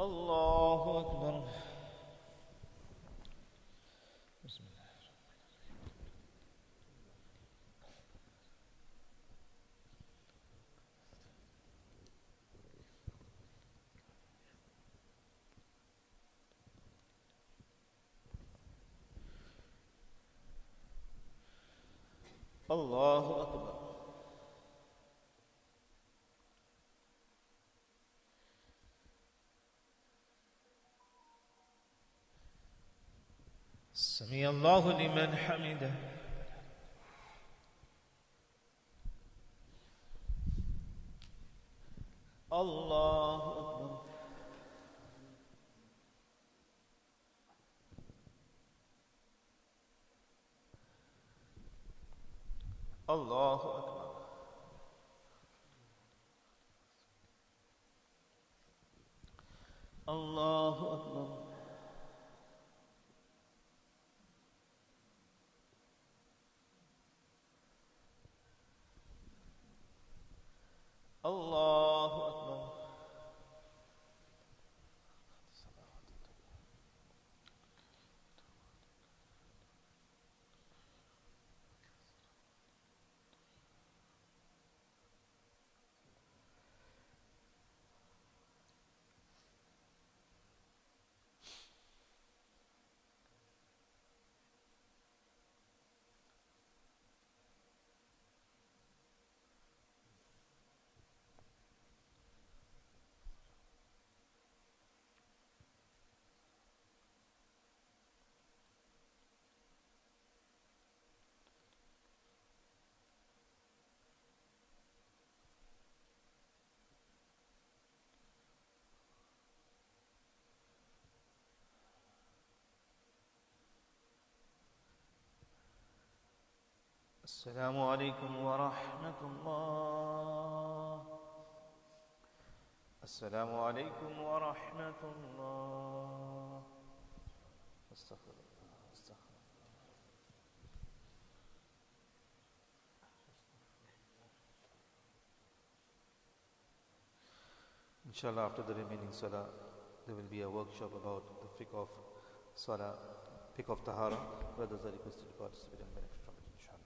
الله أكبر. بسم الله. الله أكبر. سمع الله لمن حمده. الله أكبر. الله أكبر. الله أكبر. الله أكبر. السلام عليكم ورحمة الله. السلام عليكم ورحمة الله. استغفر الله. استغفر الله. Inshallah, after the remaining salah, there will be a workshop about the fiqh of salah, fiqh of Taharah. Brothers are requested to participate and benefit from it, inshallah.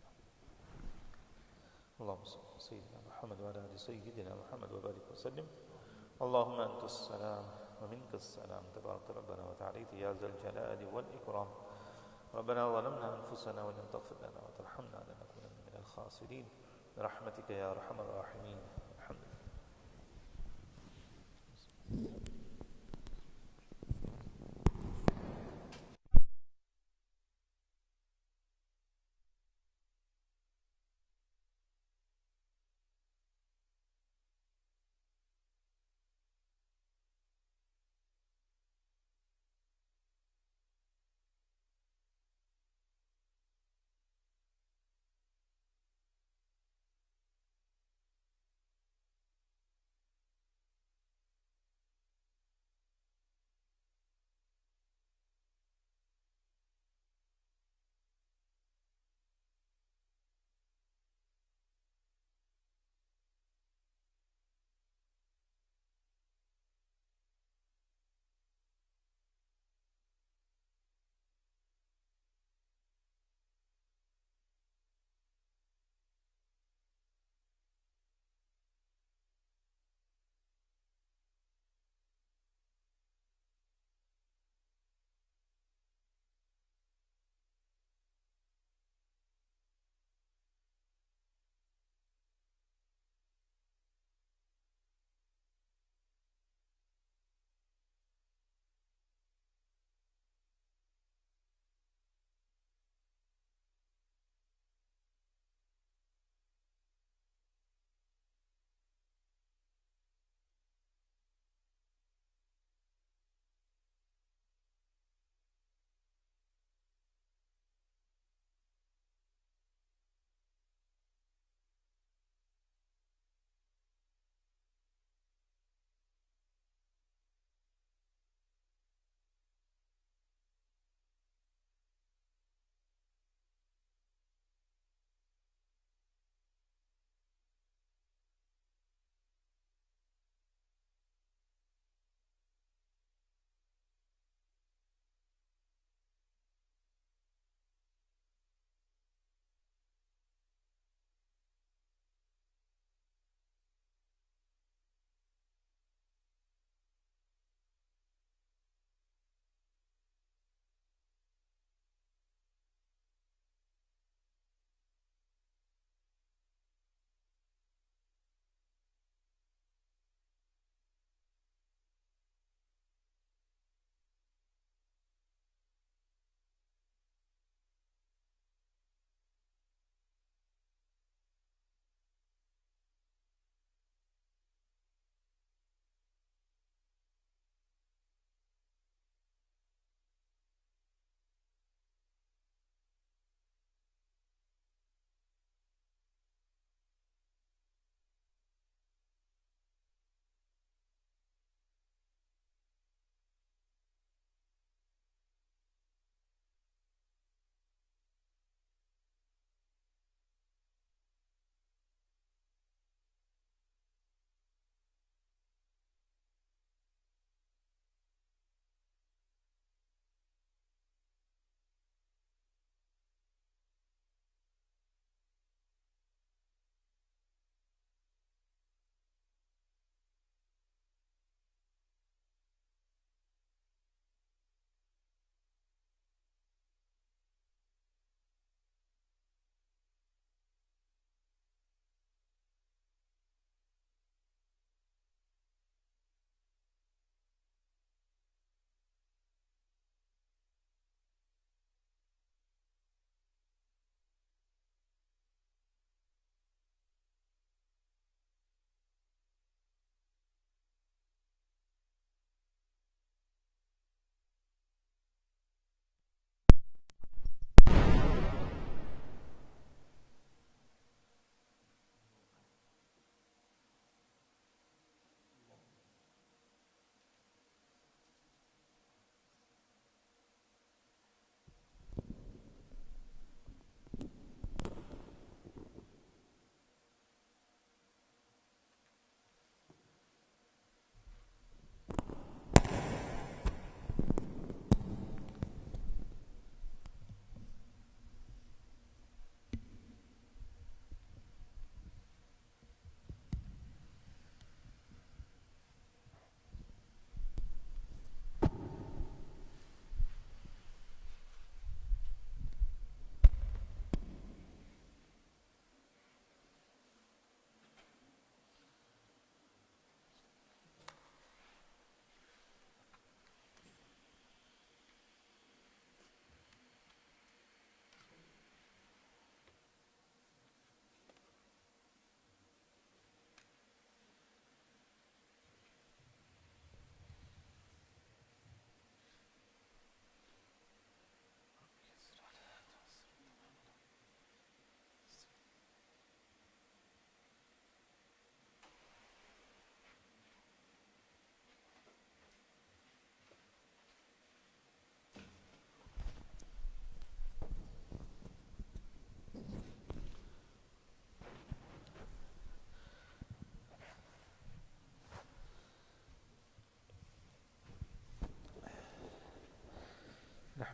اللهم صل على سيدنا محمد وعلى ال سيدنا محمد وبارك وسلم. اللهم انت السلام ومنك السلام تبارك ربنا وتعاليت يا ذا الجلال والاكرام. ربنا ظلمنا انفسنا وان لم تغفر لنا وترحمنا لنكونن من الخاسرين برحمتك يا ارحم الراحمين. الحمد لله.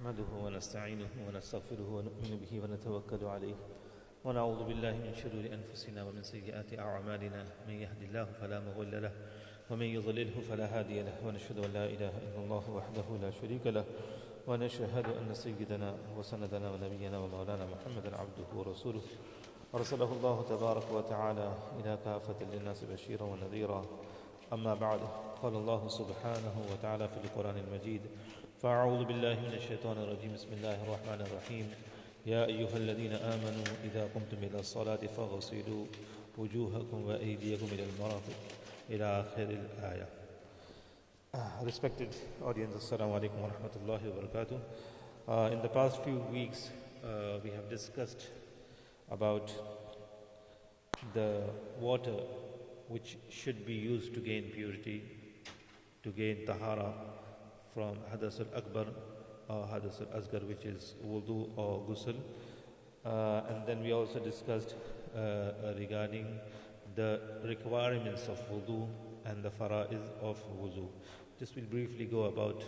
نحمده ونستعينه ونستغفره ونؤمن به ونتوكل عليه ونعوذ بالله من شرور أنفسنا ومن سيئات أعمالنا من يهد الله فلا مضل له ومن يضلله فلا هادي له ونشهد أن لا إله إلا الله وحده لا شريك له ونشهد أن سيدنا وسندنا ونبينا ومولانا محمدا عبده ورسوله أرسله الله تبارك وتعالى إلى كافة للناس بشيرا ونذيرا أما بعد قال الله سبحانه وتعالى في القرآن المجيد فأعوذ بالله من الشيطان الرجيم بسم الله الرحمن الرحيم يا أيها الذين آمنوا إذا قمتم إلى الصلاة فاغسلوا وجوهكم وأيديكم إلى المرافق إلى آخر الآية. Respected audience, Assalamu alaikum wa rahmatullahi wa barakatuh. In the past few weeks, we have discussed about the water which should be used to gain purity, to gain tahara from Hadath al-Akbar or Hadath al-Asghar, which is wudu or ghusl. And then we also discussed regarding the requirements of wudu and the Faraid of wudu. Just will briefly go about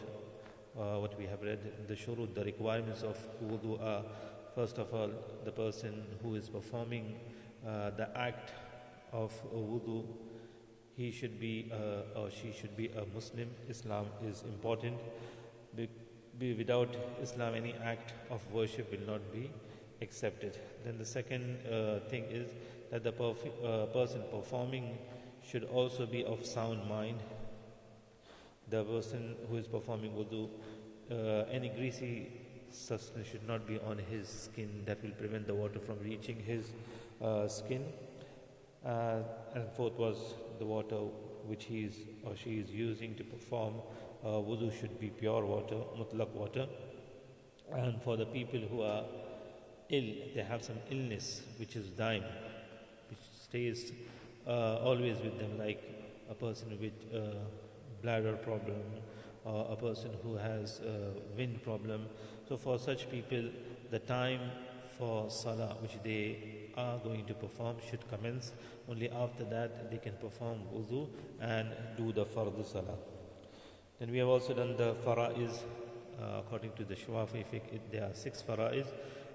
what we have read. The shurut, the requirements of wudu are, first of all, the person who is performing the act of wudu, he should be or she should be a Muslim. Islam is important. Without Islam, any act of worship will not be accepted. Then the second thing is that the person performing should also be of sound mind. The person who is performing wudu, any greasy substance should not be on his skin. That will prevent the water from reaching his skin. And fourth was the water which he is or she is using to perform wudu should be pure water, mutlaq water. And for the people who are ill, they have some illness which is daim, which stays always with them, like a person with bladder problem or a person who has wind problem. So for such people, the time for salah which they are going to perform should commence. Only after that they can perform wudu and do the fardu salah. Then we have also done the faraiz. According to the Shafi'i fiqh, there are 6 faraiz,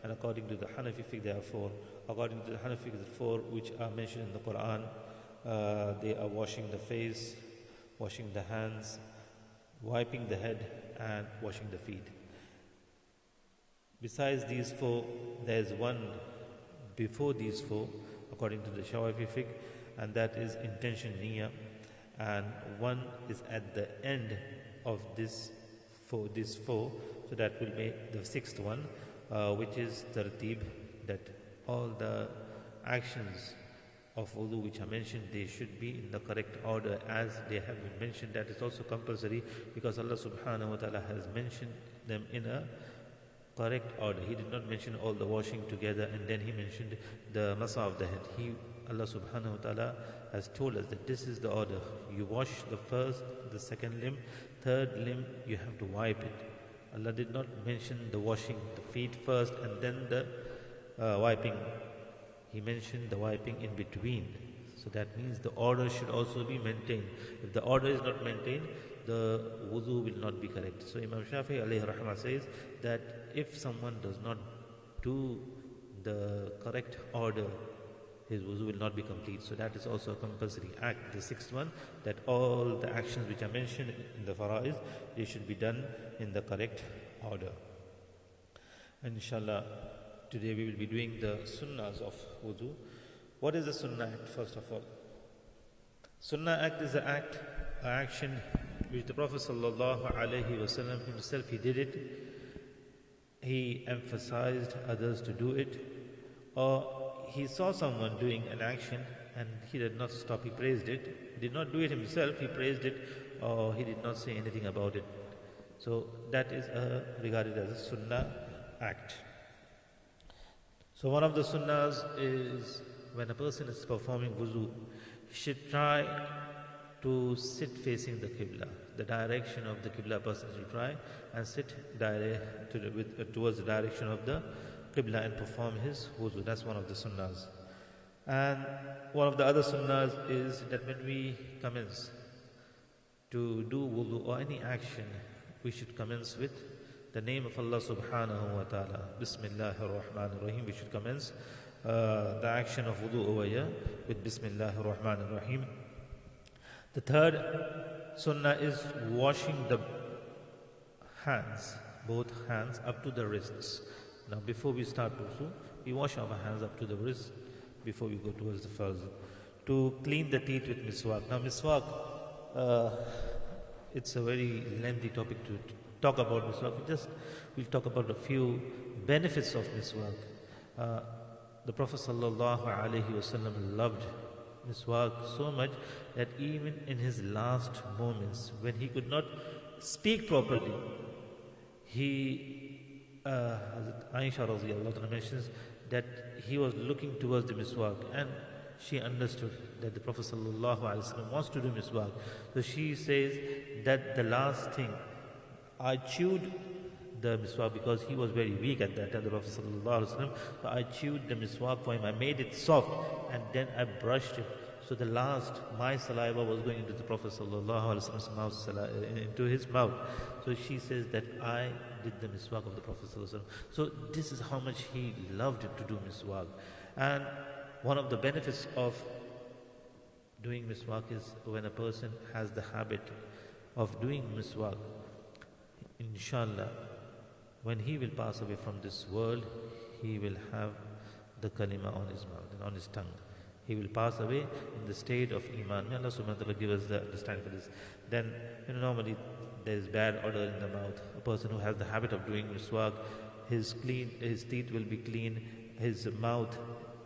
and according to the Hanafi fiqh, there are 4. According to the Hanafi, the 4 which are mentioned in the Quran, they are washing the face, washing the hands, wiping the head, and washing the feet. Besides these 4, there is one before these 4, according to the Shafi'i fiqh, and that is intention, niyyah, and one is at the end of this 4, so that will be the 6th one, which is tartib, that all the actions of wudu which are mentioned, they should be in the correct order as they have been mentioned. That is also compulsory because Allah subhanahu wa ta'ala has mentioned them in a correct order. He did not mention all the washing together and then he mentioned the masa of the head. Allah subhanahu wa ta'ala has told us that this is the order. You wash the first, the second limb, third limb you have to wipe it. Allah did not mention the washing the feet first and then the wiping. He mentioned the wiping in between. So that means the order should also be maintained. If the order is not maintained, the wudu will not be correct. So Imam Shafi'i alayhi rahmah says that if someone does not do the correct order, his wudu will not be complete. So that is also a compulsory act. The 6th one, that all the actions which are mentioned in the faraiz, they should be done in the correct order. And inshallah, today we will be doing the sunnahs of wudu. What is the sunnah act, first of all? Sunnah act is an action which the Prophet sallallahu alaihi wasallam himself, he did it. He emphasized others to do it, or he saw someone doing an action and he did not stop, he praised it. He did not do it himself, he praised it, or he did not say anything about it. So that is regarded as a sunnah act. So one of the sunnahs is when a person is performing wudu, he should try to sit facing the Qibla. The direction of the Qibla person should try and sit towards the direction of the Qibla and perform his wudu. That's one of the sunnahs. And one of the other sunnahs is that when we commence to do wudu or any action, we should commence with the name of Allah subhanahu wa ta'ala. Bismillahir Rahmanir Rahim. We should commence the action of wudu over here with Bismillahir Rahmanir Rahim. The third sunnah is washing the hands, both hands up to the wrists. Now before we start wudu, we wash our hands up to the wrist before we go towards the farz. To clean the teeth with miswak. Now miswak, it's a very lengthy topic to talk about miswak. We'll talk about a few benefits of miswak. The Prophet sallallahu alaihi wasallam loved miswak so much that even in his last moments, when he could not speak properly, Aisha radhiyallahu anha mentions that he was looking towards the miswak, and she understood that the Prophet sallallahu alaihi wasallam wants to do miswak. So she says that the last thing, I chewed the miswak because he was very weak at that time, the Prophet sallallahu alaihi wasallam. So I chewed the miswak for him. I made it soft, and then I brushed it. So the last, my saliva was going into the Prophet sallallahu alaihi wasallam's mouth, into his mouth. So she says that I did the miswak of the Prophet sallallahu alaihi wasallam. So this is how much he loved to do miswak. And one of the benefits of doing miswak is when a person has the habit of doing miswak, inshallah, when he will pass away from this world, he will have the kalima on his mouth and on his tongue. He will pass away in the state of iman. May Allah subhanahu wa ta'ala give us the understanding for this. Then, normally there is bad odor in the mouth. A person who has the habit of doing miswak, his teeth will be clean, his mouth,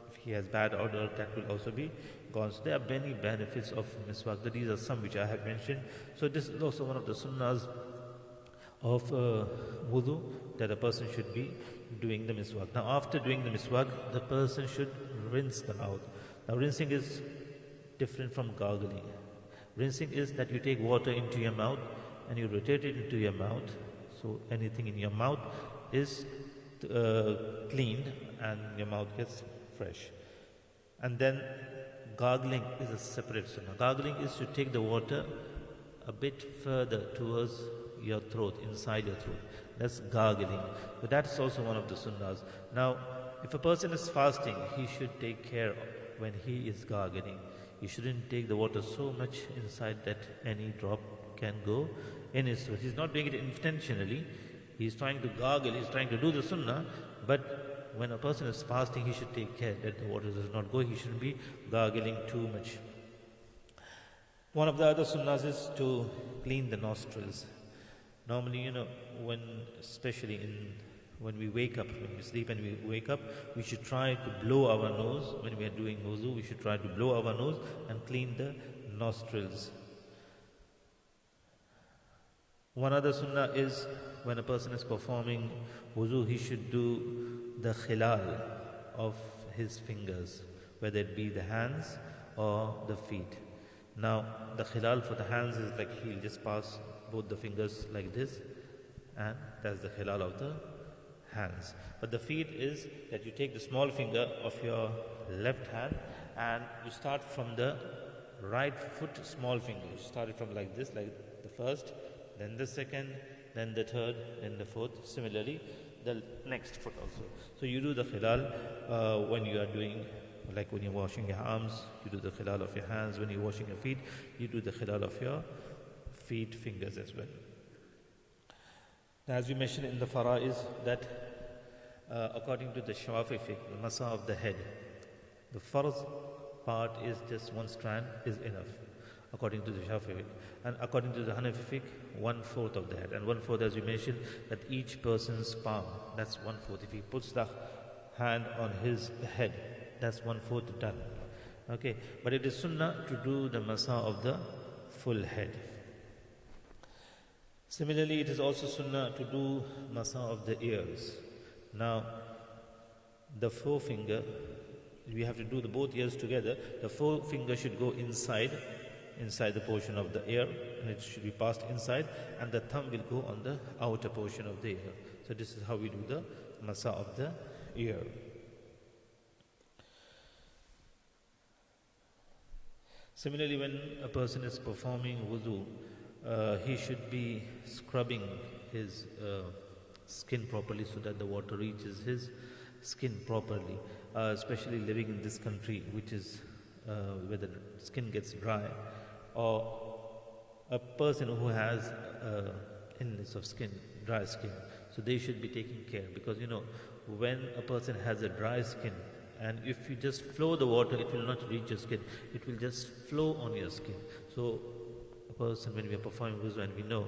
if he has bad odor, that will also be gone. So there are many benefits of miswak. These are some which I have mentioned. So this is also one of the sunnahs of wudu, that a person should be doing the miswak. Now after doing the miswak, the person should rinse the mouth. Now rinsing is different from gargling. Rinsing is that you take water into your mouth and you rotate it into your mouth. So anything in your mouth is cleaned and your mouth gets fresh. And then gargling is a separate sunnah. Gargling is to take the water a bit further towards your throat, inside your throat. That's gargling. But that's also one of the sunnahs. Now, if a person is fasting, he should take care when he is gargling. He shouldn't take the water so much inside that any drop can go in his throat. He's not doing it intentionally. He's trying to gargle, he's trying to do the sunnah, but when a person is fasting, he should take care that the water does not go. He shouldn't be gargling too much. One of the other sunnahs is to clean the nostrils. Normally, when we wake up, when we sleep and we wake up, we should try to blow our nose. When we are doing wudu, we should try to blow our nose and clean the nostrils. One other sunnah is when a person is performing wudu, he should do the khilal of his fingers, whether it be the hands or the feet. Now, the khilal for the hands is like he'll just pass both the fingers like this, and that's the khilal of the hands. But the feet is that you take the small finger of your left hand and you start from the right foot small finger. You start it from like this, like the first, then the second, then the third, then the fourth. Similarly, the next foot also. So you do the khilal when you are doing, like when you're washing your arms, you do the khilal of your hands. When you're washing your feet, you do the khilal of your feet, fingers as well. Now, as we mentioned in the Faraid, is that according to the Shafi'i fiqh, the masa of the head, the farz part is just one strand is enough, according to the Shafi'i fiqh. And according to the Hanafi fiqh, 1/4 of the head. And 1/4, as we mentioned, that each person's palm, that's 1/4. If he puts the hand on his head, that's 1/4 done. Okay, but it is sunnah to do the masa of the full head. Similarly, it is also sunnah to do masa of the ears. Now, the forefinger, we have to do the both ears together. The forefinger should go inside the portion of the ear, and it should be passed inside, and the thumb will go on the outer portion of the ear. So this is how we do the masa of the ear. Similarly, when a person is performing wudu, he should be scrubbing his skin properly so that the water reaches his skin properly. Especially living in this country, which is where the skin gets dry, or a person who has illness of skin, dry skin. So they should be taking care, because when a person has a dry skin, and if you just flow the water, it will not reach your skin, it will just flow on your skin. So a person, when we are performing wudu, and we know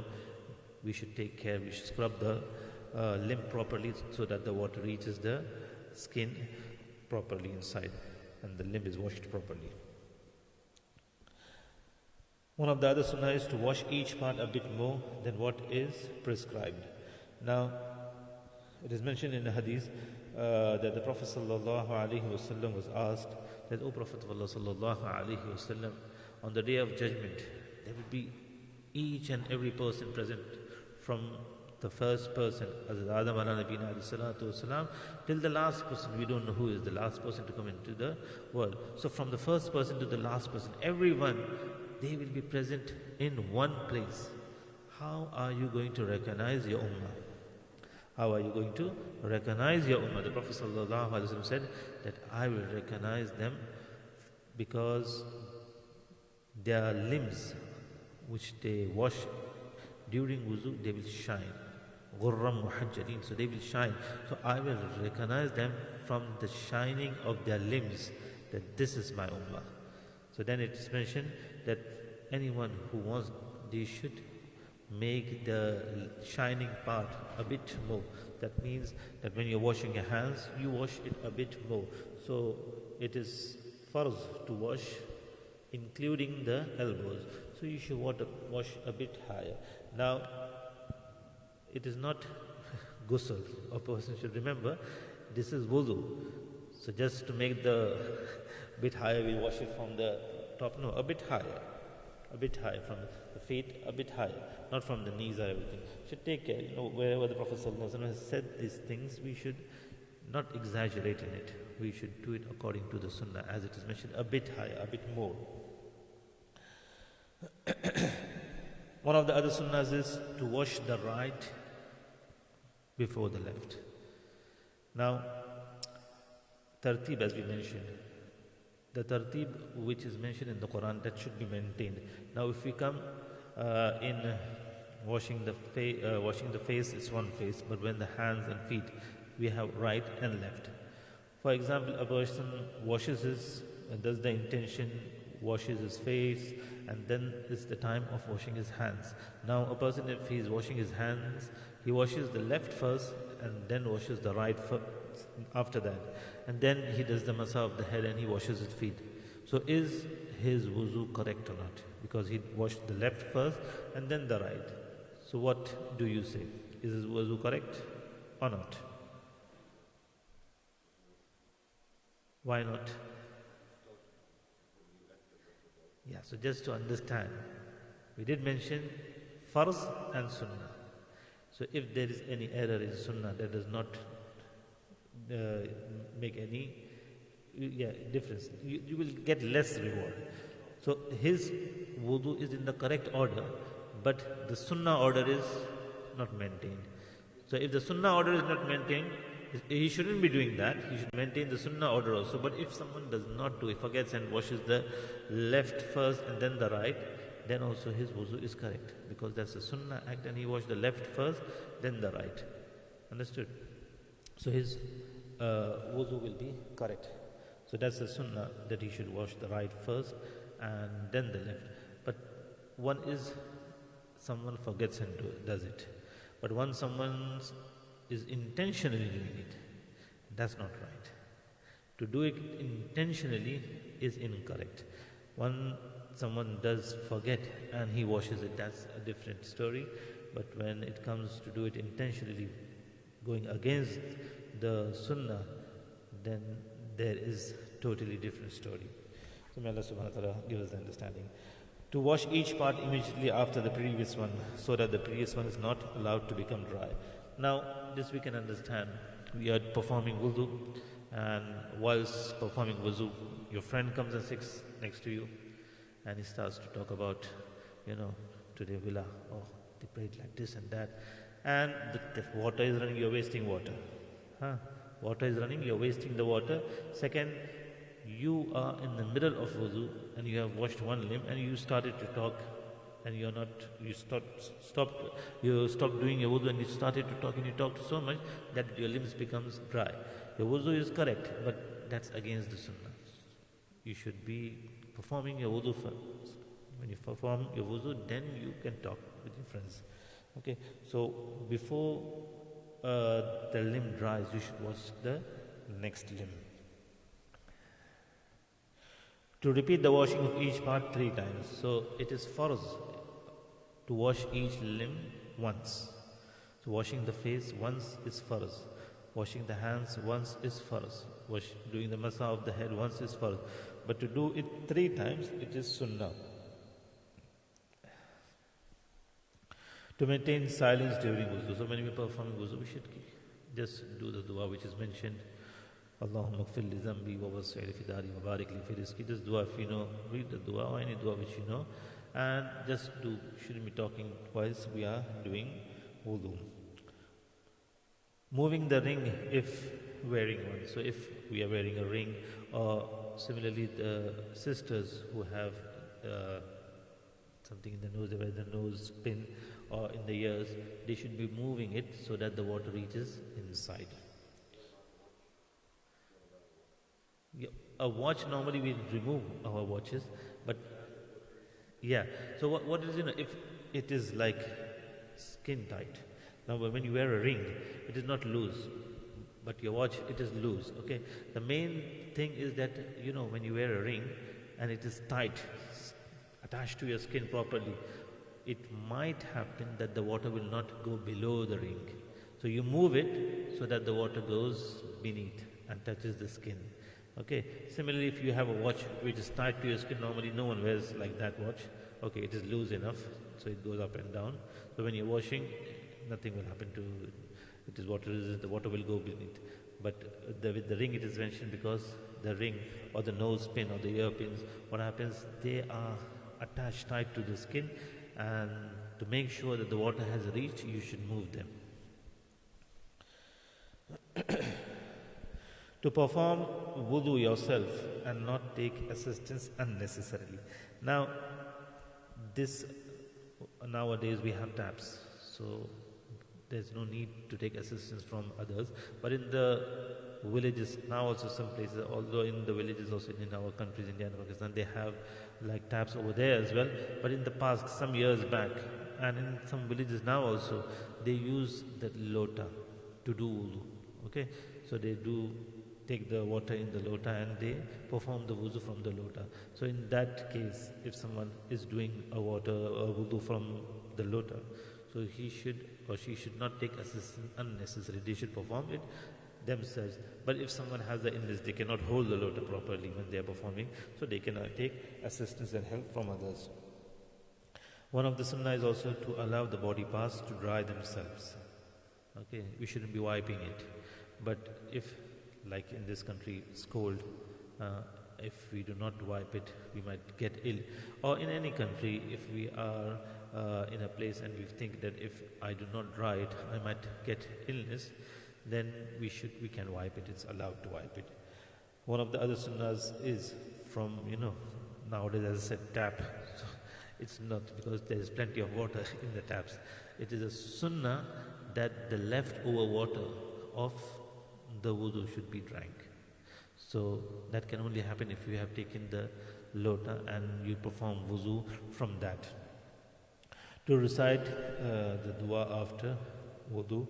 we should take care, we should scrub the limb properly so that the water reaches the skin properly inside and the limb is washed properly. One of the other sunnah is to wash each part a bit more than what is prescribed. Now, it is mentioned in the hadith that the Prophet sallallahu alaihi wasallam was asked that, O Prophet of Allah sallallahu alaihi wasallam, on the day of judgment, there will be each and every person present, from the first person, Hazrat Adam ala nabina alayhi salatu wasalam, till the last person. We don't know who is the last person to come into the world. So from the first person to the last person, everyone, they will be present in one place. How are you going to recognize your ummah? How are you going to recognize your ummah? The Prophet sallallahu alaihi wasallam said that I will recognize them because their limbs, which they wash during wuzu, they will shine. Ghurram muhajjalin, so they will shine. So I will recognize them from the shining of their limbs, that this is my ummah. So then it is mentioned that anyone who wants, they should make the shining part a bit more. That means that when you're washing your hands, you wash it a bit more. So it is farz to wash including the elbows. So you should wash a bit higher. Now, it is not ghusl. A person should remember, this is wudu. So just to make the bit higher, we wash it from the top. No, a bit higher. A bit higher from the feet, a bit higher. Not from the knees or everything. Should take care. Wherever the Prophet ﷺ has said these things, we should not exaggerate in it. We should do it according to the Sunnah, as it is mentioned, a bit higher, a bit more. One of the other sunnahs is to wash the right before the left. Now, tartib, as we mentioned, the tartib which is mentioned in the Quran, that should be maintained. Now, if we come in washing the face, it's one face, but when the hands and feet, we have right and left. For example, a person does the intention, washes his face, and then it's the time of washing his hands. Now a person, if he is washing his hands, he washes the left first and then washes the right after that. And then he does the masah of the head and he washes his feet. So is his wuzu correct or not? Because he washed the left first and then the right. So what do you say? Is his wuzu correct or not? Why not? Yeah, so just to understand, we did mention farz and sunnah. So if there is any error in sunnah, that does not make any difference. You will get less reward. So his wudu is in the correct order, but the sunnah order is not maintained. So if the sunnah order is not maintained, he shouldn't be doing that. He should maintain the sunnah order also. But if someone does not do it, forgets and washes the left first and then the right, then also his wuzu is correct, because that's a sunnah act and he washed the left first, then the right. Understood? So his wuzu will be correct. So that's the sunnah, that he should wash the right first and then the left. But one is, someone forgets and does it. But once someone is intentionally doing it, that's not right. To do it intentionally is incorrect. Someone does forget and he washes it, that's a different story. But when it comes to do it intentionally, going against the sunnah, then there is totally different story. So may Allah subhanahu wa ta'ala give us the understanding. To wash each part immediately after the previous one, so that the previous one is not allowed to become dry. Now, this we can understand. We are performing wudu, and whilst performing wudu, your friend comes and sits next to you, and he starts to talk about, today Lillah, they prayed like this and that. and the water is running, you're wasting water. Water is running, you're wasting the water. Second, you are in the middle of wudu and you have washed one limb and you started to talk, and you stopped doing your wudu and you started to talk, and you talked so much that your limbs becomes dry. Your wudu is correct, but that's against the sunnah. You should be performing your wudu first. When you perform your wudu, then you can talk with your friends. Okay, so before the limb dries, you should wash the next limb. To repeat the washing of each part 3 times. So it is farz to wash each limb once. So washing the face once is farz. Washing the hands once is farz. Doing the masa of the head once is farz. But to do it 3 times, it is sunnah. To maintain silence during wudu. So when we perform wudu, we should just do the dua which is mentioned. Allahumma gfir li zambi wa wasi' li fidari wa barik li fi rizqi. This dua, if you know, read the dua or any dua which you know, and just do. Shouldn't be talking whilst we are doing wudu. Moving the ring if wearing one. So if we are wearing a ring, or similarly the sisters who have something in the nose, they wear the nose pin, or in the ears, they should be moving it so that the water reaches inside. A watch, normally we remove our watches, but yeah. So what is, if it is like skin tight. Now when you wear a ring, it is not loose, but your watch, it is loose. Okay. The main thing is that when you wear a ring and it is tight, attached to your skin properly, it might happen that the water will not go below the ring. So you move it so that the water goes beneath and touches the skin. Okay. Similarly, if you have a watch which is tied to your skin, normally no one wears like that watch. Okay, it is loose enough, so it goes up and down. So when you're washing, nothing will happen to it. It is water, the water will go beneath. But with the ring, it is mentioned because the ring or the nose pin or the ear pins, what happens, they are attached tight to the skin, and to make sure that the water has reached, you should move them. To perform wudu yourself and not take assistance unnecessarily. Now, nowadays we have taps, so there's no need to take assistance from others. But in the villages, now also some places, although in the villages also in our countries, India and Pakistan, they have like taps over there as well. But in the past, some years back, and in some villages now also, they use that lota to do wudu. Okay, so they do take the water in the lota and they perform the wudu from the lota. So in that case, if someone is doing a wudu from the lota, so he should or she should not take assistance unnecessarily. They should perform it themselves. But if someone has the illness, they cannot hold the lota properly when they are performing, so they cannot take assistance and help from others. One of the sunnah is also to allow the body parts to dry themselves. Okay, we shouldn't be wiping it. But if, like in this country, it's cold, if we do not wipe it, we might get ill. Or in any country, if we are in a place and we think that if I do not dry it, I might get illness, then we can wipe it. It's allowed to wipe it. One of the other sunnahs is from, nowadays, as I said, tap. So it's not, because there is plenty of water in the taps. It is a sunnah that the leftover water of the wudu should be drank. So that can only happen if you have taken the lota and you perform wudu from that. To recite the dua after wudu,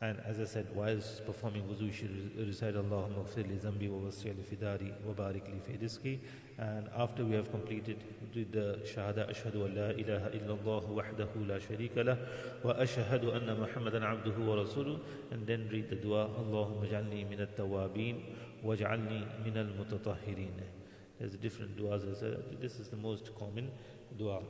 and as I said, whilst performing wudu, you should recite Allahumma gfir li zambi wa wasi' li fidari wa barik li fi rizqi. And after we have completed, read the shahada, ashhadu an la ilaha illallah wahdahu la sharika lah wa ashhadu anna Muhammadan abduhu wa rasuluh. And then read the dua, Allahumma ij'alni min at-tawabin waj'alni min al-mutatahhirin. There's different duas. This is the most common dua.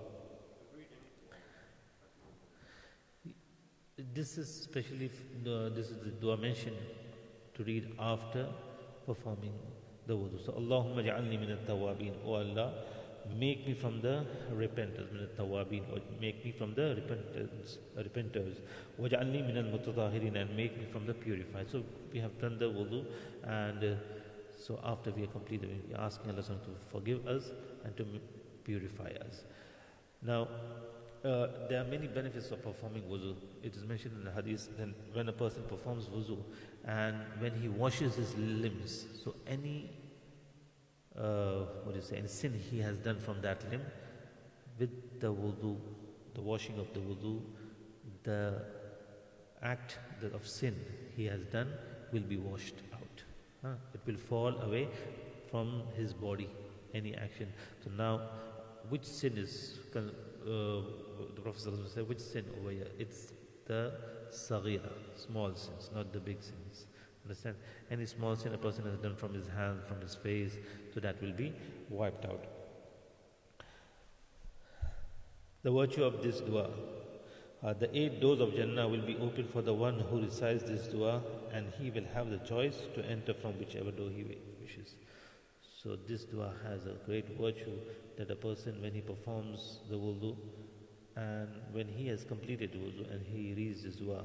This is especially this is the dua mentioned to read after performing the wudu. So Allahumma ja'alni min at-tawabin. O Allah, make me from the repenters, min at-tawabin, or make me from the repenters. Waj'alni min al-mutatahirin, and make me from the purified. So we have done the wudu, and so after we are completed, we are asking Allah to forgive us and to purify us. Now, there are many benefits of performing wudu. It is mentioned in the hadith that when a person performs wudu and when he washes his limbs, so any any sin he has done from that limb, with the wudu, the washing of the wudu, the act of sin he has done will be washed out. It will fall away from his body, any action. So now, which sin is, the Prophet said, which sin over here? It's the saghira, small sins, not the big sins. Understand? Any small sin a person has done from his hand, from his face, so that will be wiped out. The virtue of this dua. The 8 doors of Jannah will be open for the one who recites this dua, and he will have the choice to enter from whichever door he wishes. So this dua has a great virtue that a person, when he performs the wudu, and when he has completed wudu and he reads this dua,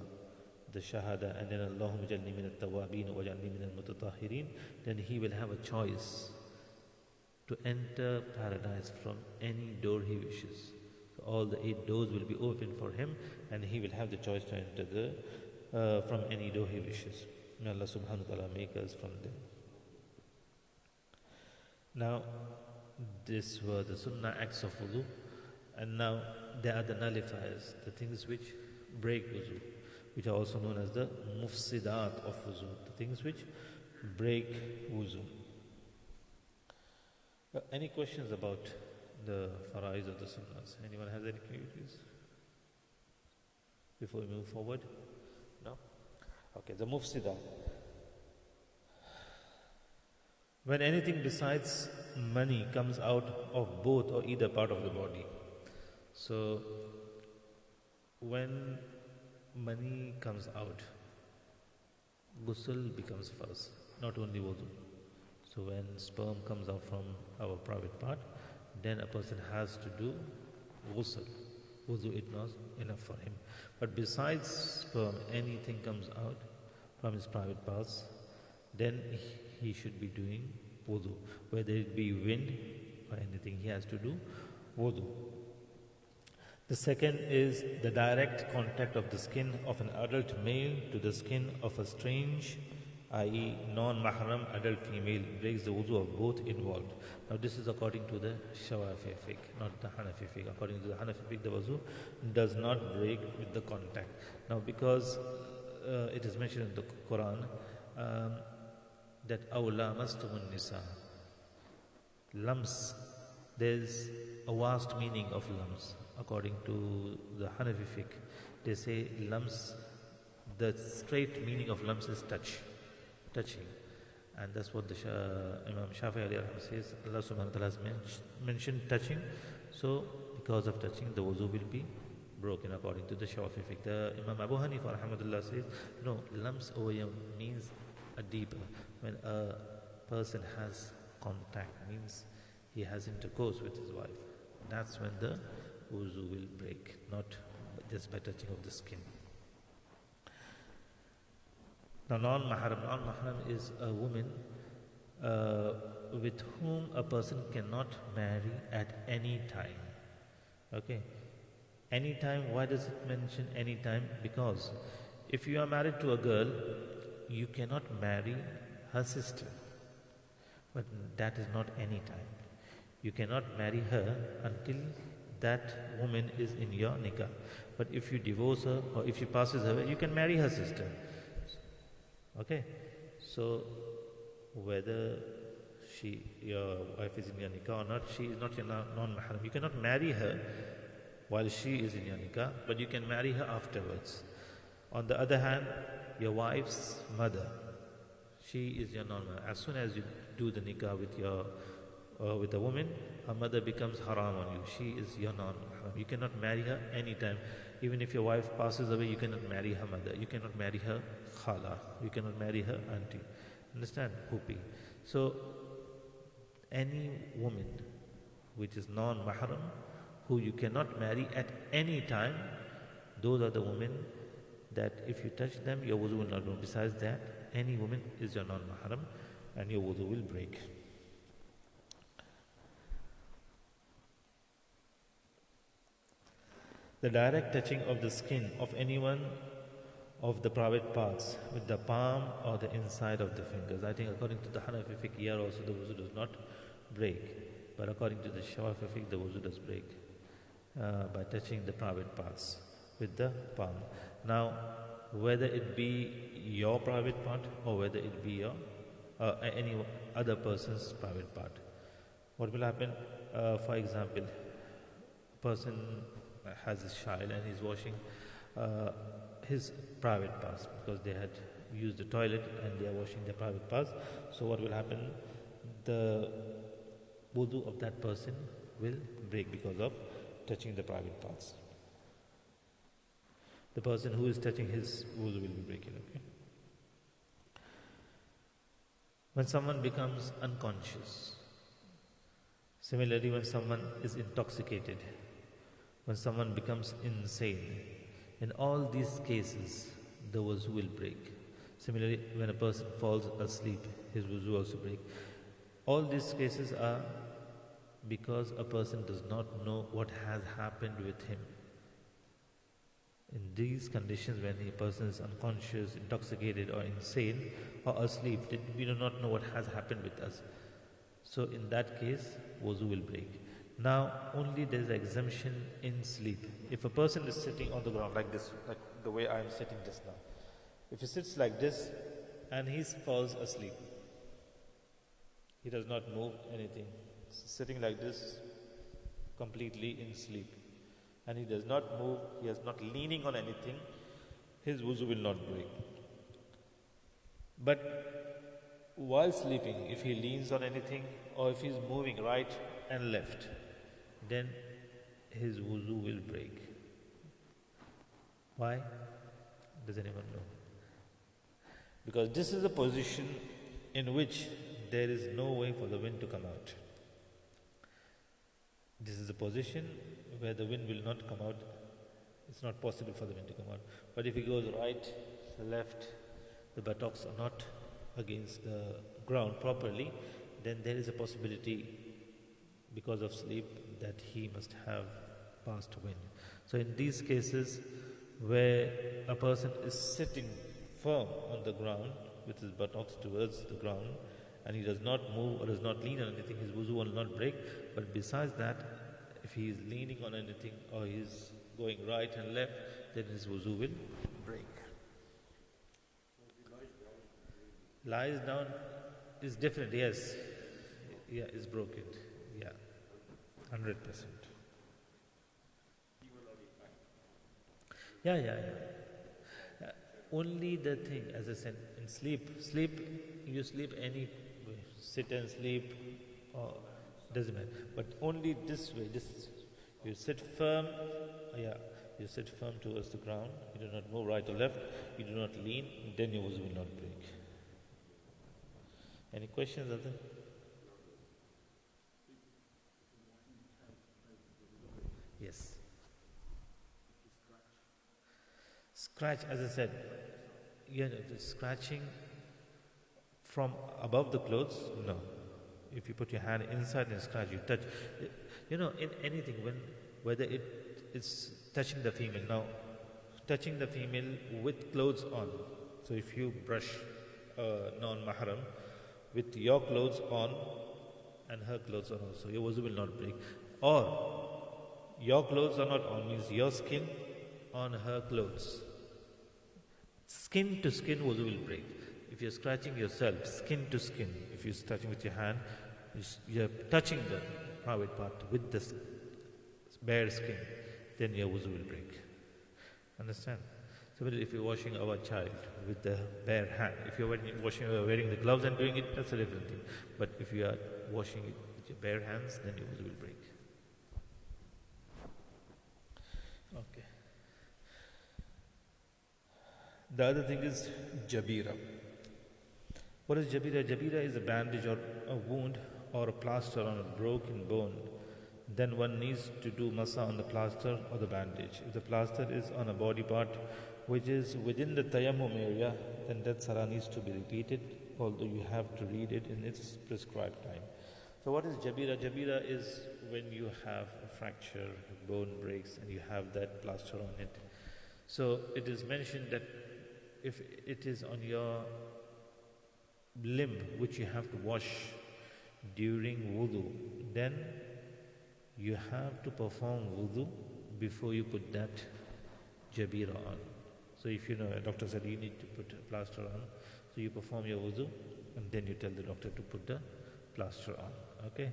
the shahada, and then Allahumma jalni min at-tawabin wa jalni min al-mutatahirin, then he will have a choice to enter paradise from any door he wishes. So all the 8 doors will be open for him, and he will have the choice to enter from any door he wishes. May Allah subhanahu wa ta'ala make us from them. Now, these were the sunnah acts of wudu, and now there are the nullifiers, the things which break wudu, which are also known as the mufsidat of wudu, the things which break wudu. Any questions about the Faraid of the sunnahs? Anyone has any queries before we move forward? No? Okay, the mufsidat. When anything besides money comes out of both or either part of the body. So, when money comes out, ghusl becomes first, not only wudu. So when sperm comes out from our private part, then a person has to do ghusl. Wudu is not enough for him. But besides sperm, anything comes out from his private parts, then he should be doing wudu. Whether it be wind or anything, he has to do wudu. The second is the direct contact of the skin of an adult male to the skin of a strange, i.e. non-mahram adult female, breaks the wudu of both involved. Now this is according to the Shafi'i fiqh, not the Hanafi fiqh. According to the Hanafi fiqh, the wudu does not break with the contact. Now because it is mentioned in the Quran that awla mastumun nisa, lumps, there's a vast meaning of lumps. According to the Hanafi fiqh, they say lumps, the straight meaning of lumps is touching. And that's what the Imam Shafi'i says. Allah subhanahu wa ta'ala has mentioned touching. So, because of touching, the wuzu will be broken according to the Shafi'i fiqh. The Imam Abu Hanifa rahmatullah says, no, lumps over here means a deeper. When a person has contact, means he has intercourse with his wife. That's when the wuzu will break, not just by touching of the skin. Now, non-mahram is a woman with whom a person cannot marry at any time. Okay? Any time, why does it mention any time? Because if you are married to a girl, you cannot marry her sister. But that is not any time. You cannot marry her until that woman is in your nikah. But if you divorce her or if she passes away, you can marry her sister. Okay? So, whether your wife is in your nikah or not, she is not your non-mahram. You cannot marry her while she is in your nikah, but you can marry her afterwards. On the other hand, your wife's mother, she is your non-mahram. As soon as you do the nikah with a woman, her mother becomes haram on you. She is your non-mahram. You cannot marry her anytime. Even if your wife passes away, you cannot marry her mother. You cannot marry her khala. You cannot marry her auntie. Understand? Hupi. So, any woman which is non-mahram, who you cannot marry at any time, those are the women that if you touch them, your wudu will not go. Besides that, any woman is your non-mahram and your wudu will break. The direct touching of the skin of anyone of the private parts with the palm or the inside of the fingers. I think according to the Hanafi fiqh here also the wuzu does not break. But according to the Shafi'i fiqh, the wuzu does break by touching the private parts with the palm. Now, whether it be your private part or whether it be your any other person's private part. What will happen? For example, a person has his child and he's washing his private parts because they had used the toilet and they are washing their private parts. So what will happen? The wudu of that person will break because of touching the private parts. The person who is touching his wudu will be breaking. Okay. When someone becomes unconscious, similarly when someone is intoxicated, when someone becomes insane, in all these cases, the wuzu will break. Similarly, when a person falls asleep, his wuzu also break. All these cases are because a person does not know what has happened with him. In these conditions, when a person is unconscious, intoxicated or insane or asleep, we do not know what has happened with us. So in that case, wuzu will break. Now, only there is an exemption in sleep. If a person is sitting on the ground like this, like the way I am sitting just now, if he sits like this and he falls asleep, he does not move anything, sitting like this completely in sleep, and he does not move, he is not leaning on anything, his wuzu will not break. But while sleeping, if he leans on anything or if he is moving right and left, then his wuzu will break. Why? Does anyone know? Because this is a position in which there is no way for the wind to come out. This is a position where the wind will not come out. It's not possible for the wind to come out. But if he goes right, left, the buttocks are not against the ground properly, then there is a possibility because of sleep that he must have passed wind. So in these cases where a person is sitting firm on the ground with his buttocks towards the ground and he does not move or does not lean on anything, his wuzu will not break. But besides that, if he is leaning on anything or he is going right and left, then his wuzu will break. Lies down is different, yes. Yeah, it's broken. Yeah, 100%. Yeah. Only the thing, as I said, in sleep, you sleep any way, sit and sleep, or doesn't matter. But only this way, you sit firm, you sit firm towards the ground, you do not move right or left, you do not lean, then your wuzu will not break. Any questions, Adhan? Yes. Scratch, as I said, the scratching from above the clothes, no. If you put your hand inside and scratch, you touch. In anything, whether it's touching the female. Now, touching the female with clothes on. So if you brush non-mahram with your clothes on and her clothes on also, your wuzu will not break. Or your clothes are not on, means your skin on her clothes. Skin to skin wuzu will break. If you're scratching yourself, skin to skin, if you're touching with your hand, you're touching the private part with the bare skin, then your wuzu will break. Understand? So if you're washing our child with the bare hand, if you're wearing the gloves and doing it, that's a different thing. But if you are washing it with your bare hands, then your wuzu will break. Okay. The other thing is jabira. What is jabira? Jabira is a bandage or a wound or a plaster on a broken bone then one needs to do masa on the plaster or the bandage. If the plaster is on a body part which is within the tayammum area, then that salah needs to be repeated, although you have to read it in its prescribed time. So what is jabira? Jabira is when you have a fracture, bone breaks, and you have that plaster on it. So it is mentioned that if it is on your limb which you have to wash during wudu, then you have to perform wudu before you put that jabira on. So if you know, a doctor said you need to put a plaster on, so you perform your wudu and then you tell the doctor to put the plaster on. Okay?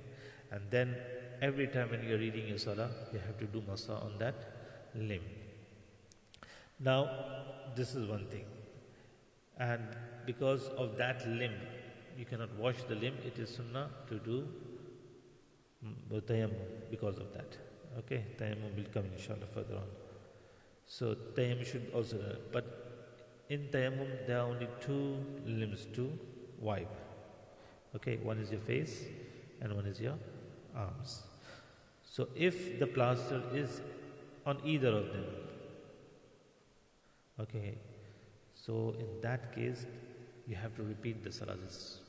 And then every time when you are reading your salah, you have to do masa on that limb. Now, this is one thing. And because of that limb, you cannot wash the limb, it is sunnah to do tayammum because of that. Okay? Tayammum will come inshallah further on. So tayammum should also, but in tayammum there are only two limbs to wipe. Okay, one is your face and one is your arms. So if the plaster is on either of them, okay, so in that case you have to repeat the salah. It's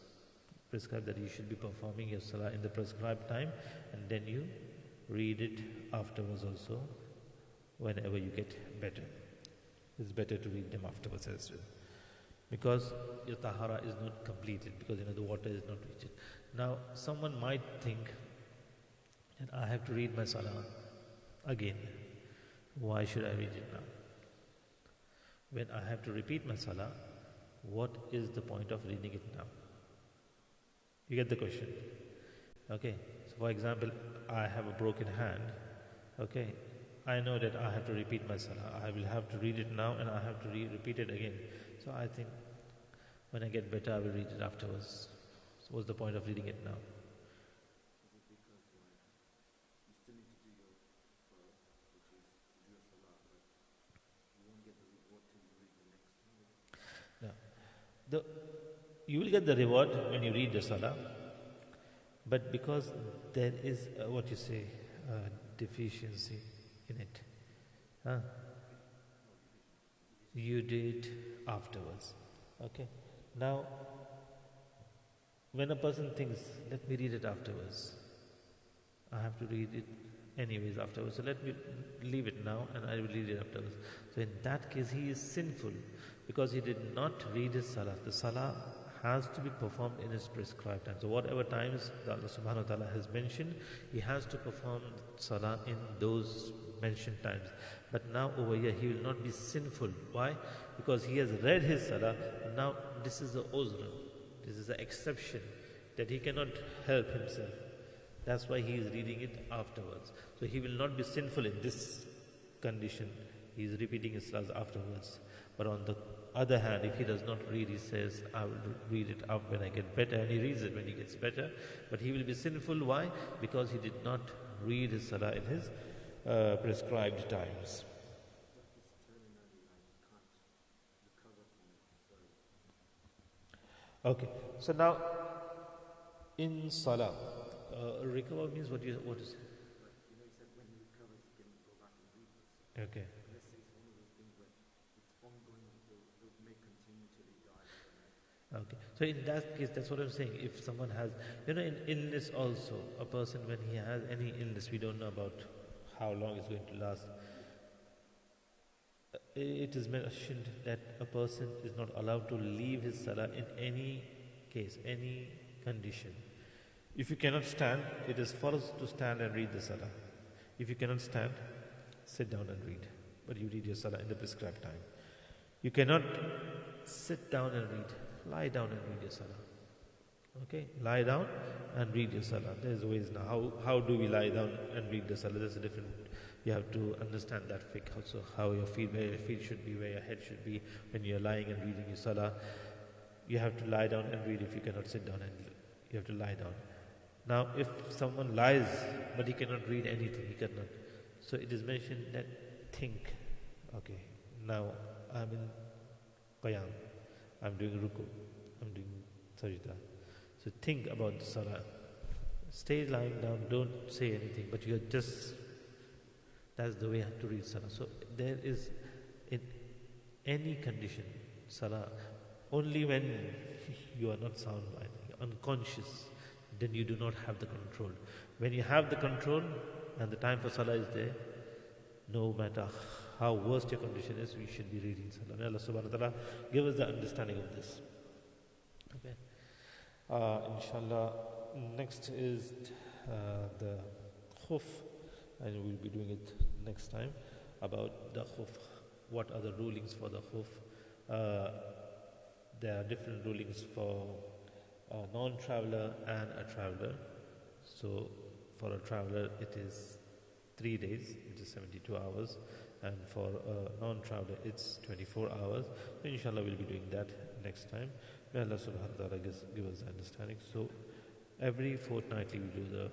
prescribed that you should be performing your salah in the prescribed time, and then you read it afterwards also whenever you get better. It's better to read them afterwards as well, because your tahara is not completed, because the water is not reached. Now someone might think that I have to read my salah again. Why should I read it now? When I have to repeat my salah, what is the point of reading it now? You get the question? Okay, so for example, I have a broken hand. Okay, I know that I have to repeat my salah. I will have to read it now and I have to repeat it again. So I think when I get better, I will read it afterwards. So what's the point of reading it now? You will get the reward when you read the salah, but because there is deficiency in it, you do it afterwards. Okay. Now, when a person thinks, let me read it afterwards, I have to read it anyways afterwards, so let me leave it now and I will read it afterwards. So in that case, he is sinful because he did not read his salah. The salah has to be performed in his prescribed time. So whatever times Allah subhanahu wa ta'ala has mentioned, he has to perform salah in those mentioned times. But now over here, he will not be sinful. Why? Because he has read his salah, and now this is the uzr. This is the exception that he cannot help himself. That's why he is reading it afterwards. So he will not be sinful in this condition. He is repeating his salah afterwards. But on the other hand, if he does not read, he says, I will read it up when I get better, and he reads it when he gets better. But he will be sinful. Why? Because he did not read his salah in his prescribed times. Okay, so now in salah, recover means what is it? Okay. Okay, so in that case, that's what I'm saying. If someone has, in illness also, a person when he has any illness, we don't know about how long it's going to last. It is mentioned that a person is not allowed to leave his salah in any case, any condition. If you cannot stand, it is for us to stand and read the salah. If you cannot stand, sit down and read. But you read your salah in the prescribed time. You cannot sit down and read. Lie down and read your salah. Okay? Lie down and read your salah. There's ways now. How do we lie down and read the salah? There's a different. You have to understand that fiqh also, how your feet, where your feet should be, where your head should be when you're lying and reading your salah. You have to lie down and read. If you cannot sit down, and you have to lie down. Now, if someone lies but he cannot read anything, he cannot. So it is mentioned that think. Okay, now I'm in qiyam. I'm doing ruku, I'm doing sajda. So think about the salah. Stay lying down, don't say anything, but you're just, that's the way to read Salah. So there is, in any condition, Salah, only when you are not sound mind, unconscious, then you do not have the control. When you have the control and the time for Salah is there, no matter how worst your condition is, we should be reading Salah. May Allah subhanahu wa ta'ala give us the understanding of this. Okay. Inshallah, next is the khuf, and we'll be doing it next time, about the khuf. What are the rulings for the khuf? There are different rulings for a non-traveler and a traveler. So for a traveler it is 3 days, which is 72 hours, and for a non-traveler it's 24 hours. Inshallah we'll be doing that next time. May Allah subhanahu wa ta'ala give us the understanding. So every fortnightly we do the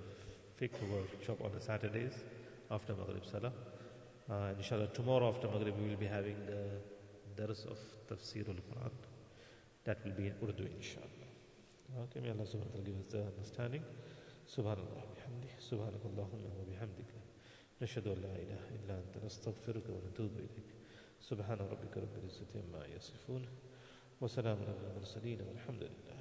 fiqh workshop on the Saturdays after Maghrib Salah. Inshallah tomorrow after Maghrib we will be having the dars of Tafsir al-Quran. That will be in Urdu, inshallah. Okay, may Allah subhanahu wa ta'ala give us the understanding. Subhanallah bihamdi, subhanakallahumma wa bihamdika, nashhadu an la ilaha illa anta, nastaghfiruka wa natubu ilayk. Subhana rabbika rabbil izzati amma yasifun, wa salamun ala al-mursaleen, walhamdulillah.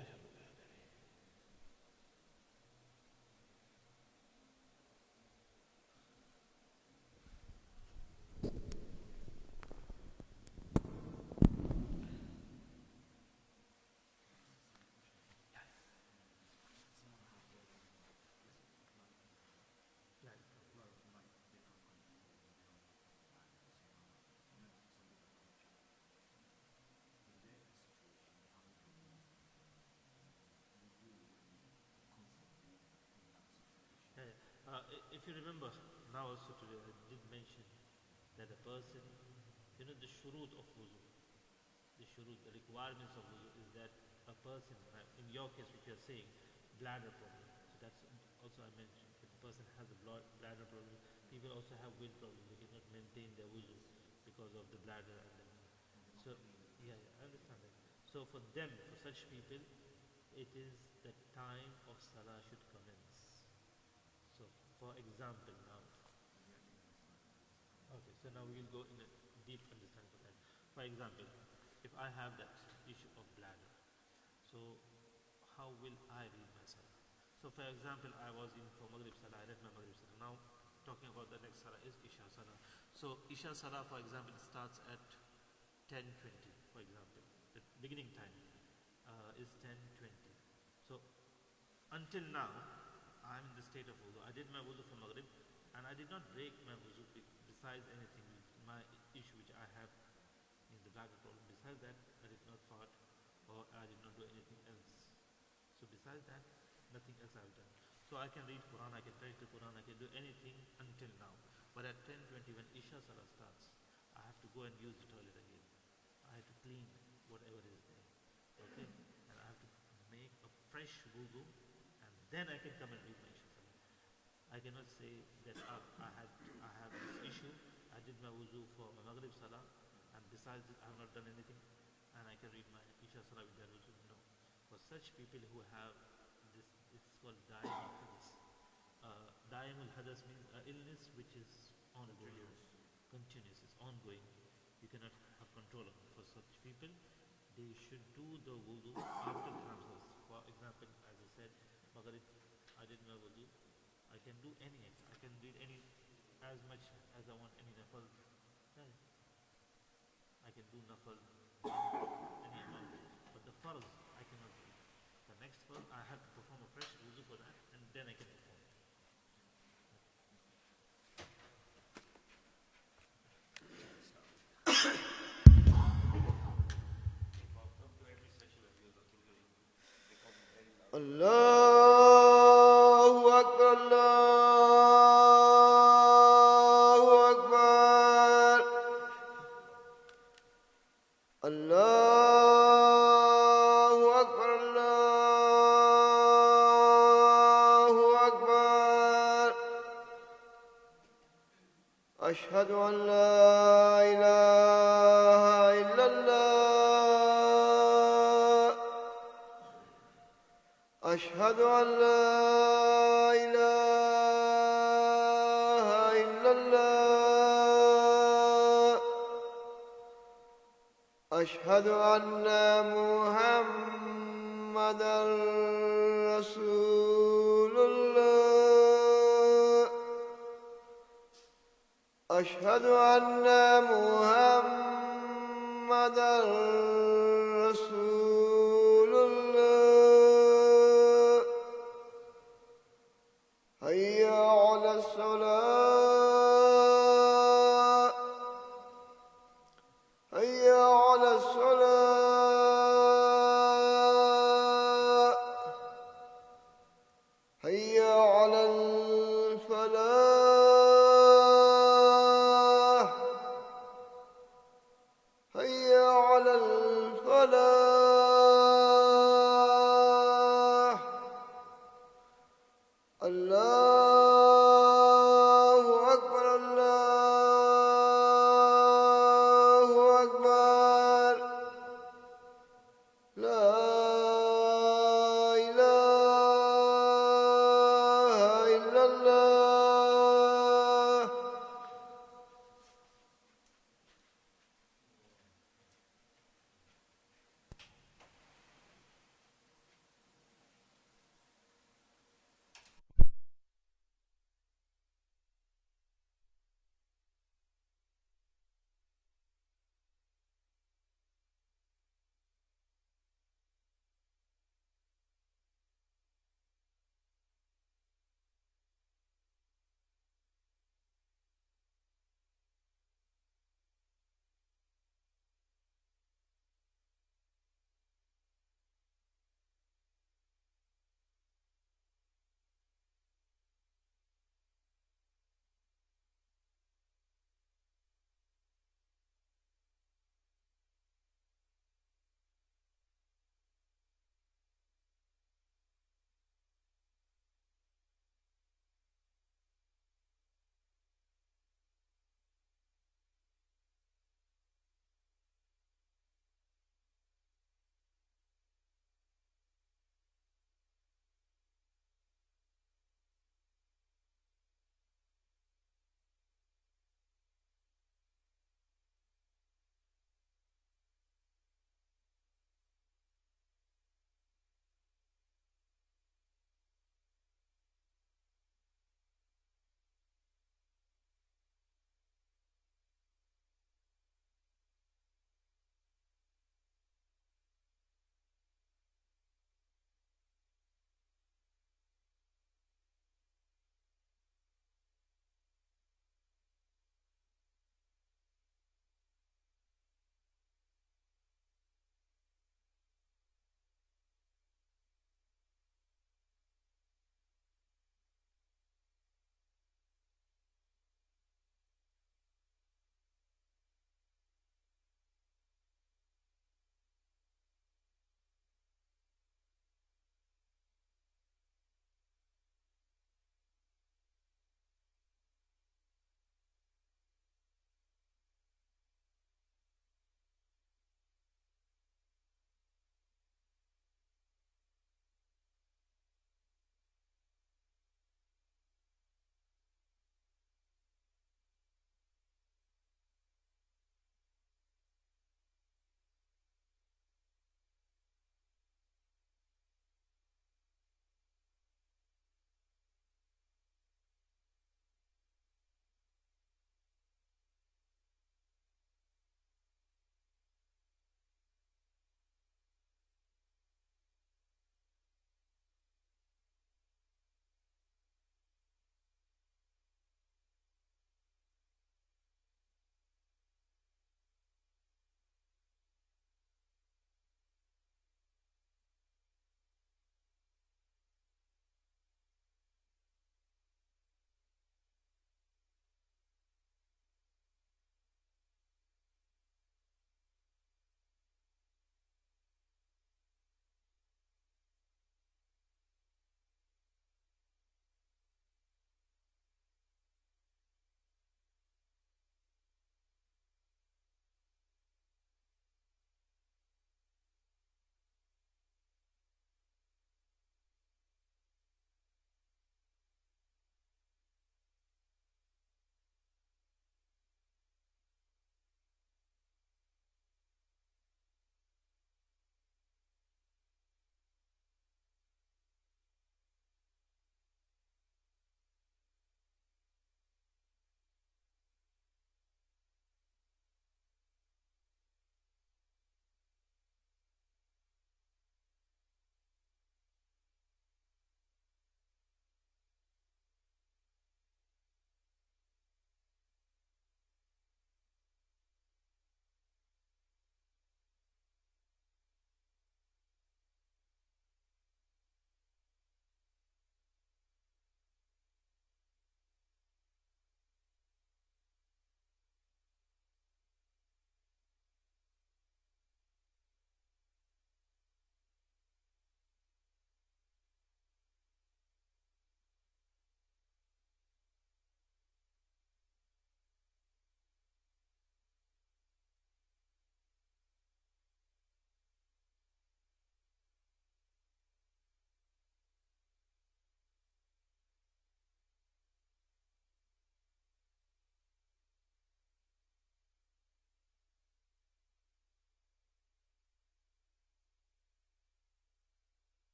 If you remember, now also today I did mention that a person, the shurut of wudu, the requirements of wudu is that a person, in your case which you are saying, bladder problem. So that's also I mentioned, if a person has a bladder problem, people also have weight problem, they cannot maintain their wudu because of the bladder. So, yeah, I understand that. So for them, for such people, it is the time of Salah should commence. So, for example, now, okay, so now we will go in a deep understanding of that. For example, if I have that issue of bladder, so how will I read my Salah? So, for example, I was in for Maghrib Salah, I read my Maghrib Salah. Now, talking about the next Salah is Isha Salah. So, Isha Salah, for example, starts at 10:20, for example. The beginning time is 10:20. So, until now, I am in the state of wudu. I did my wudu for Maghrib and I did not break my wudu besides anything. My issue which I have is the bladder problem. Besides that, I did not fart or I did not do anything else. So besides that, nothing else I have done. So I can read Quran, I can recite the Quran, I can do anything until now. But at 10:20 when Isha Salah starts, I have to go and use the toilet again. I have to clean whatever is there. Okay? And I have to make a fresh wudu. Then I can come and read my Isha Salah. I cannot say that I have this issue, I did my wuzu for my Maghrib Salah, and besides it, I have not done anything, and I can read my Isha Salah with that wuzu. No. For such people who have this, it's called Daimul Hadas. Daimul Hadas means an illness which is ongoing, continuous, it's ongoing. You cannot have control of it. For such people, they should do the wudu after the Hamzas. For example, as I said, Maghrib, I did my wudu. I can do any extra. I can read any, as much as I want, any nafal. I can do nafal, any amount. But the farz, I cannot do. The next farz, I have to perform a fresh wudu for that, and then I can perform it. Allahu Akbar, Allahu Akbar, Allahu Akbar, Allahu Akbar. Ashhadu an la ilaha illallah. أشهد أن لا أشهد أن محمدا رسول الله أشهد أن محمدا رسول الله حي على الصلاة حي على الصلاة حي على الفلاح حي على الفلاح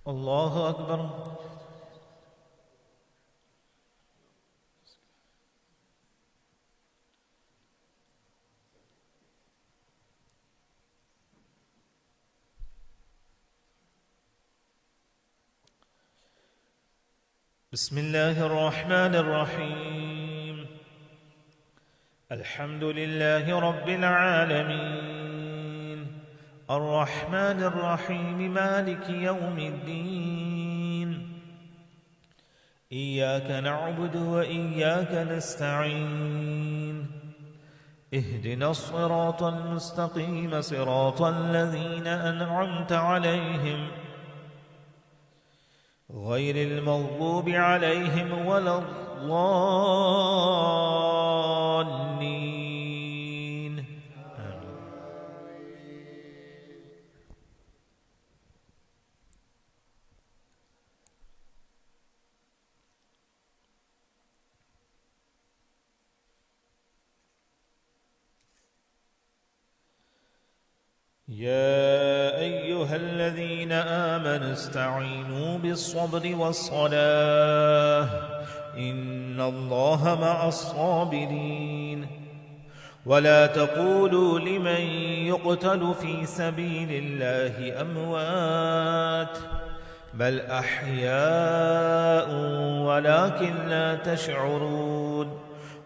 الله أكبر. بسم الله الرحمن الرحيم. الحمد لله رب العالمين الرحمن الرحيم مالك يوم الدين. إياك نعبد وإياك نستعين. اهدنا الصراط المستقيم صراط الذين أنعمت عليهم غير المغضوب عليهم ولا الضالين. يا أيها الذين آمنوا استعينوا بالصبر والصلاة إن الله مع الصابرين. ولا تقولوا لمن يقتل في سبيل الله أموات بل أحياء ولكن لا تشعرون.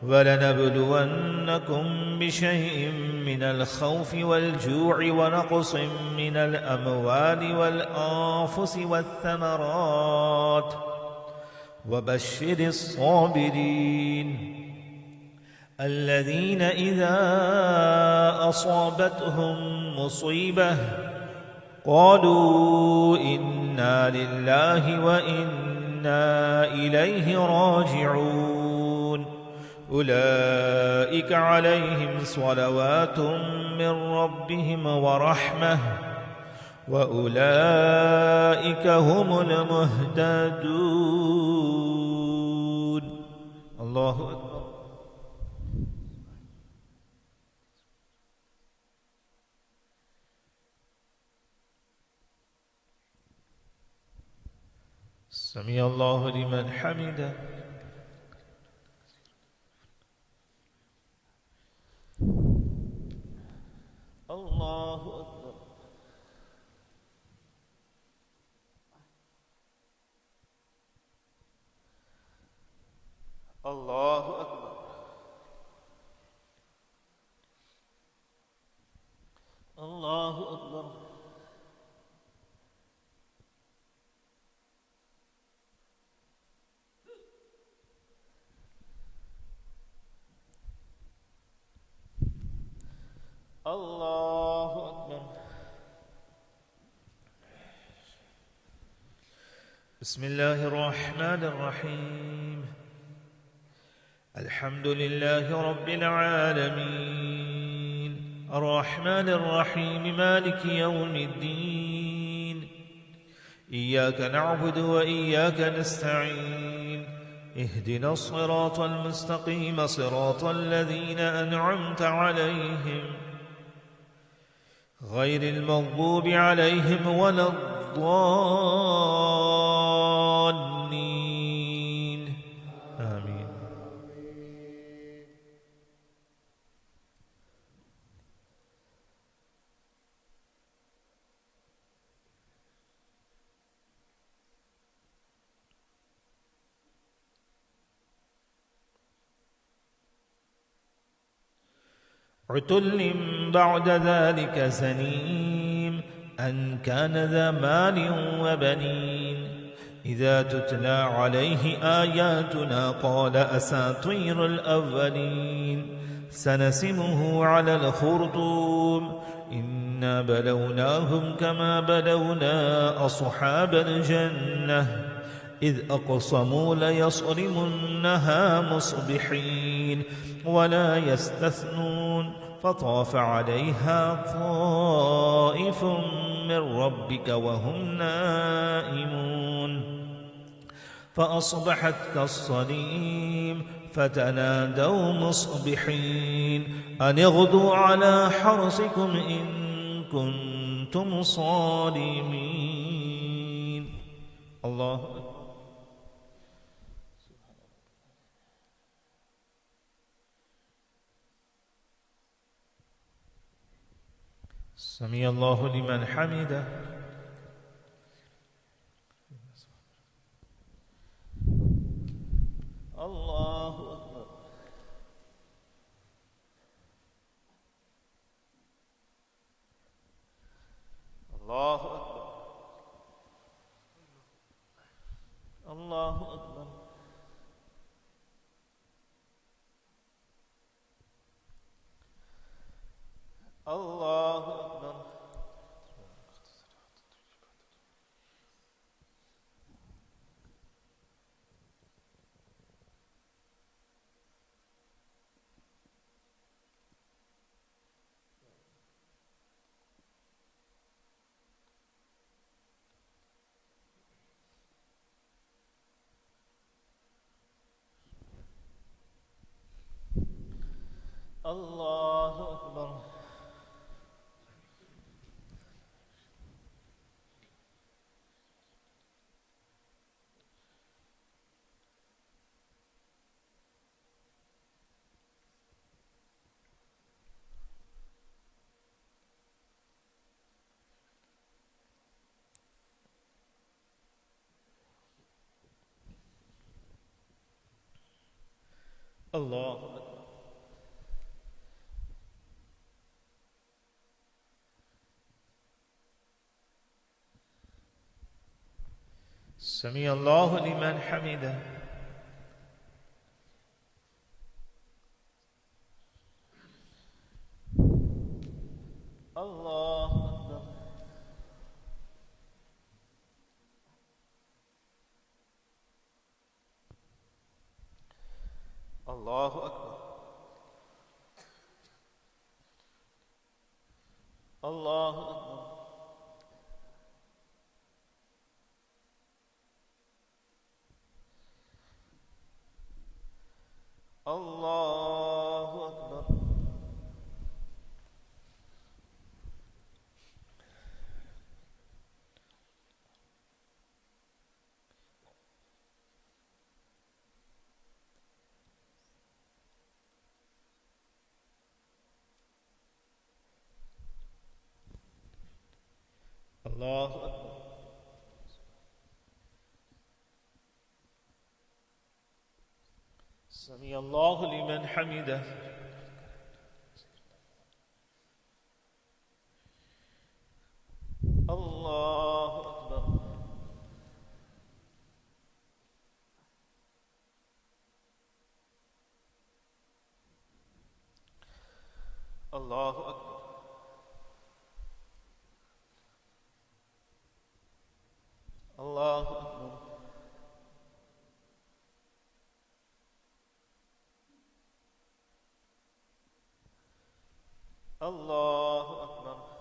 ولنبلونكم بشيء من الخوف والجوع ونقص من الأموال والأنفس والثمرات وبشر الصابرين الذين إذا أصابتهم مصيبة قالوا إنا لله وإنا إليه راجعون. أولئك عليهم صلوات من ربهم ورحمة وأولئك هم المهتدون. الله أكبر. سمع الله لمن حمده. الله أكبر. الله أكبر. الله أكبر. الله أكبر. بسم الله الرحمن الرحيم. الحمد لله رب العالمين الرحمن الرحيم مالك يوم الدين. إياك نعبد وإياك نستعين. اهدنا الصراط المستقيم صراط الذين أنعمت عليهم غير المغضوب عليهم ولا الضالين. آمين. عتل بعد ذلك زنيم أن كان ذا مال وبنين. إذا تتلى عليه آياتنا قال أساطير الأولين. سنسمه على الخرطوم إنا بلوناهم كما بلونا أصحاب الجنة إذ أقسموا ليصرمنها مصبحين ولا يستثنون فطاف عليها طائف من ربك وهم نائمون فأصبحت كالصريم فتنادوا مصبحين أن اغدوا على حرثكم إن كنتم صارمين. الله أكبر. سمع الله لمن حمده. الله أكبر. الله أكبر. الله أكبر. الله أكبر. الله أكبر. الله أكبر. سمع الله لمن حمده. الله أكبر. الله أكبر. الله أكبر. الله أكبر. الله أكبر. سمع الله لمن حمده. الله أكبر. الله أكبر. الله أكبر. الله أكبر.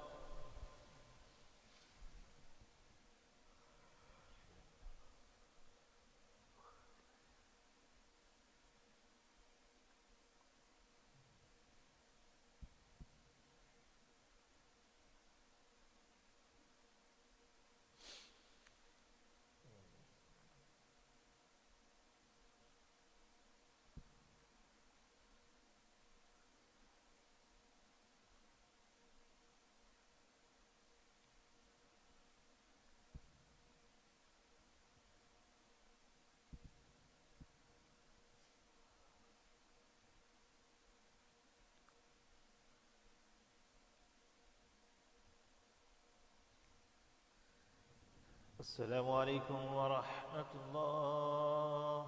السلام عليكم ورحمة الله.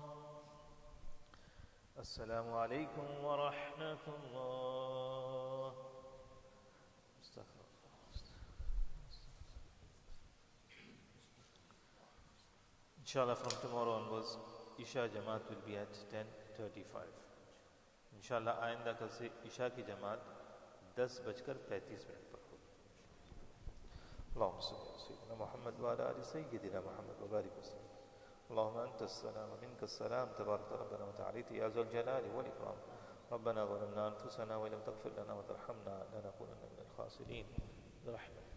السلام عليكم ورحمة الله. استغفر الله. Inshallah, from tomorrow onwards, Isha Jamaat will be at 10:35. Inshallah, आइंदा कल से इशा की जमात 10:35 पर होगी. اللهم صل على سيدنا محمد وعلى آل سيدنا محمد وبارك وسلم. اللهم أنت السلام ومنك السلام تبارك ربنا وتعاليت يا ذا الجلال والإكرام. ربنا ظلمنا أنفسنا وإن لم تغفر لنا وترحمنا لنكونن من الخاسرين برحمتك.